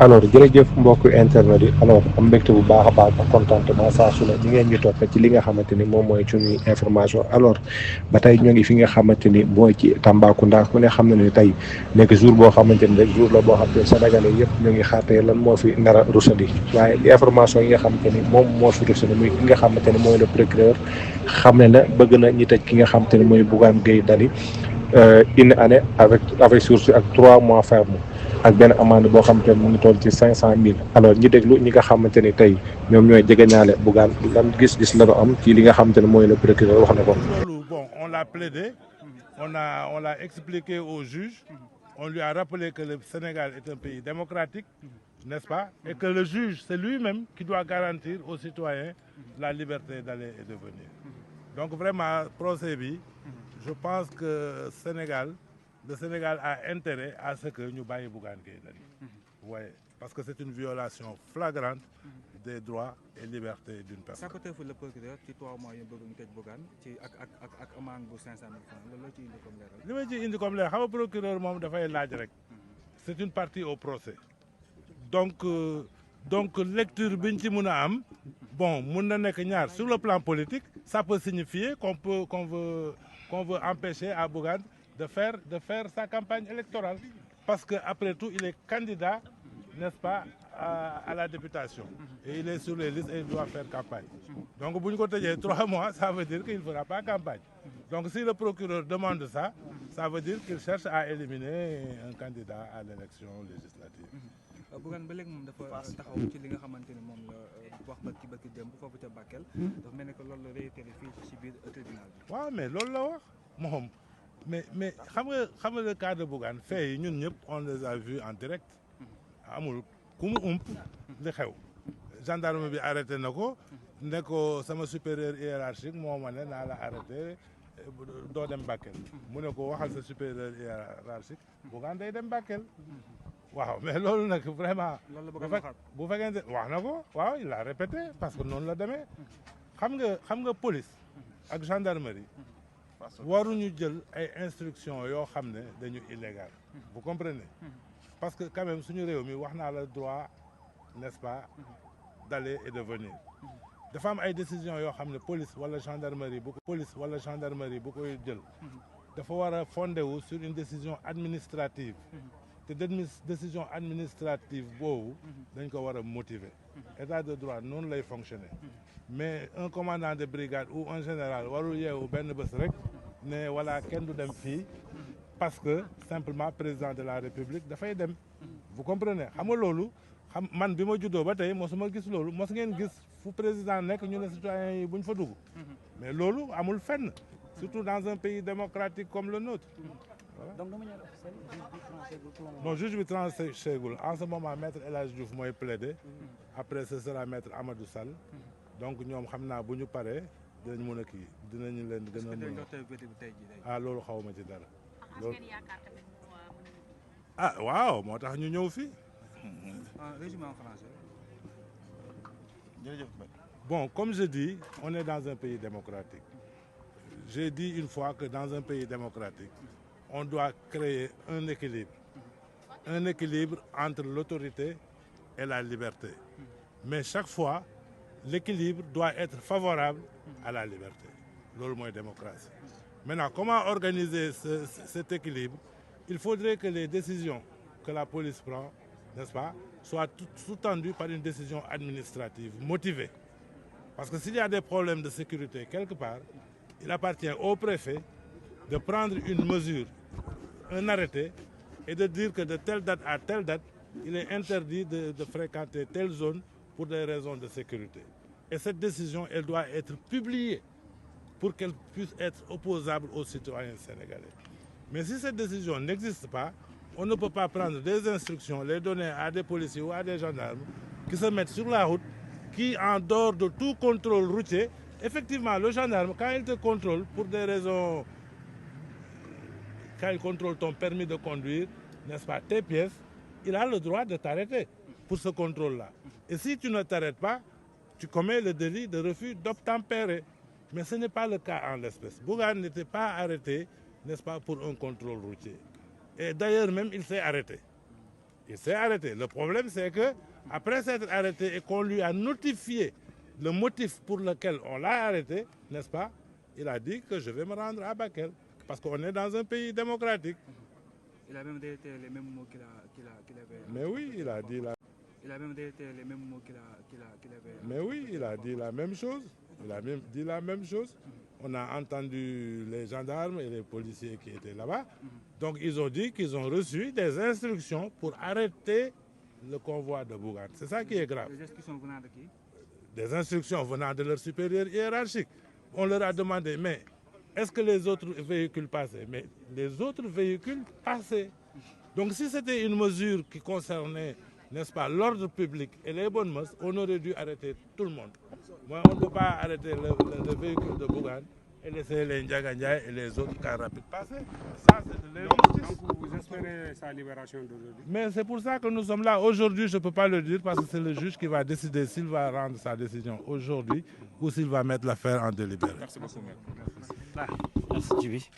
alors jërëjëf mbokk internet yi alors am mbégte bu baax a baax ak contentement saa su ne ñi ngeen ñu toppee ci li nga xamante ni moom mooy suñuy information alors ba tey ñoo ngi fi nga xamante ni mooy ci Tambacounda ku ne xam na ni tey nekk jour boo xamante ni rek jour la boo xam te sénégalais yëpp ñoo ngi xaar tey lan moo fi nar a rusandi waaye information yi nga xamante ni moom moo fi rusandi muy ki nga xamante ni mooy le procureur xam ne na bëgg na ñi tëj ki nga xamante ni mooy Bougane Gueye Dany une année avec sursis ak 3 mois ferme ak benn amende boo xamante ne mu ngi toll ci 500 000 alors ñi déglu ñi nga xamante ni tey ñoom ñooy jegeñaale Bougane lan gis-gis la ñu am ci li nga xamante ne mooy le procureur wax na ko. loolu bon on l'a plaidé on l'a expliqué au juge on lui a rappelé que le Sénégal est un pays démocratique n'est-ce pas et que le juge c'est lui-même qui doit garantir aux citoyens la liberté d'aller et de venir donc vraiment procès bi je pense que le Sénégal a intérêt à ce que ñu bàyyi Bougane Gueye Dany ouais parce que c'est une violation flagrante des droits et libertés d'une personne. sàkkateefu le procureur ci 3 mois yu bëgg ñu tëj Bougane ci ak amende bu 500 000 francs loolu la ci indi comme leeral. li ma ci indi comme leeral xam nga procureur moom dafay laaj rek c'est une partie au procès donc lecture bi ñu ci mën a am bon mun na nekk ñaar sur le plan politique ça peut signifier qu'on veut empêcher à Bougane de faire sa campagne électorale parce que après tout il est candidat n'est-ce pas à la députation et il est sur les listes et il doit faire campagne donc bu ñu ko tëjee 3 mois ça veut dire qu'il ne fera pas campagne donc si le procureur demande ça veut dire qu'il cherche à éliminer un candidat à l'élection législative. Bougane ba léegi moom dafa taxaw ci li nga xamante ni moom la wax ba ki démb foofu ca Bakel dafa mel ni que loolu la réitéré fii ci biir tribunal bi. waaw mais loolu la wax moom mais xam nga le cas de Bougane fait yi ñun ñëpp on les a vus en direct amul ku mu ump li xew gendarme bi arrêté na ko ne ko sama supérieur hiérarchique moo ma ne naa la arrêté doo dem Bakel mu ne ko waxal sa supérieur hiérarchique Bougane day dem Bakel waaw mais loolu nag vraiment bu fekkente wax na ko waaw il l'a répété parce que noonu la demee xam nga police ak gendarmerie waruñu jël ay instructions yoo xam ne dañu illégal vous comprenez parce que quand même suñu réew mi wax naa la droit n'est-ce pas d'aller et de venir dafa am ay décisions yoo xam ne police wala gendarmerie bu koy jël dafa war a fondé wu sur une décision administrative te décision administrative boobu dañ ko war a motiver état de droit noonu lay fonctionner mais un commandant de brigade ou un général warul yeewu benn bés rek ne voilà kenn du dem fii parce que simplement président de la république dafay dem vous comprenez xam nga loolu man bi ma juddoo ba tey mosuma gis loolu mos ngeen gis fu président nekk ñu ne citoyens yi buñ fa dugg mais loolu amul fenn surtout dans un pays démocratique comme le nôtre voilà. Donc de manière officielle non juge bi tranché gul en ce moment maître El Hadj Diouf mooy plaider après ce sera maître Amadou Sall donc ñoom xam naa bu ñu paree dinañ mën a kii dinañu leen gën a mën loolu xaw ma ci dara loolu waaw moo tax ñu ñëw fii résumé en français. Bon, comme je dis, on est dans un pays démocratique. J'ai dit une fois que dans un pays démocratique, on doit créer un équilibre entre l'autorité et la liberté. Mais chaque fois, l'équilibre doit être favorable à la liberté. Loolu mooy démocratie. Maintenant, comment organiser cet équilibre? Il faudrait que les décisions que la police prend, n'est-ce pas, soit sous-tendu par une décision administrative motivée. Parce que s'il y a des problèmes de sécurité quelque part, il appartient au préfet de prendre une mesure, un arrêté, et de dire que de telle date à telle date, il est interdit de fréquenter telle zone pour des raisons de sécurité. Et cette décision, elle doit être publiée pour qu'elle puisse être opposable aux citoyens sénégalais. Mais si cette décision n'existe pas, on ne peut pas prendre des instructions, les donner à des policiers ou à des gendarmes qui se mettent sur la route, qui, en dehors de tout contrôle routier, effectivement, le gendarme, quand il te contrôle pour des raisons, quand il contrôle ton permis de conduire, n'est-ce pas, tes pièces, il a le droit de t'arrêter pour ce contrôle-là. Et si tu ne t'arrêtes pas, tu commets le délit de refus d'obtempérer. Mais ce n'est pas le cas en l'espèce. Bougane n'était pas arrêté, n'est-ce pas, pour un contrôle routier. Et d'ailleurs même, il s'est arrêté. Il s'est arrêté. Le problème, c'est que après s'être arrêté et qu'on lui a notifié le motif pour lequel on l'a arrêté, n'est-ce pas? Il a dit que je vais me rendre à Bakel. Parce qu'on est dans un pays démocratique. Il a même dit les mêmes mots qu'il avait. Mais oui, il a dit Il a même dit les mêmes mots qu'il avait. Mais oui, il a dit la même chose. Il a même dit la même chose. On a entendu les gendarmes et les policiers qui étaient là-bas. Donc ils ont dit qu'ils ont reçu des instructions pour arrêter le convoi de Bougane. C'est ça qui est grave. Les instructions venant de qui? Des instructions venant de leur supérieur hiérarchique. On leur a demandé, mais est-ce que les autres véhicules passaient? Mais les autres véhicules passaient. Donc si c'était une mesure qui concernait, n'est-ce pas, l'ordre public et les bonnes mœurs, on aurait dû arrêter tout le monde. Moi, on ne peut pas arrêter le véhicule de Bougane et laisser les Ndiaga Ndiaye et les autres cars rapides passer. Ça, c'est de l'injustice. Donc vous espérez sa libération d'aujourd'hui? Mais c'est pour ça que nous sommes là. Aujourd'hui, je ne peux pas le dire parce que c'est le juge qui va décider s'il va rendre sa décision aujourd'hui ou s'il va mettre l'affaire en délibéré. Merci beaucoup. Merci Djibi.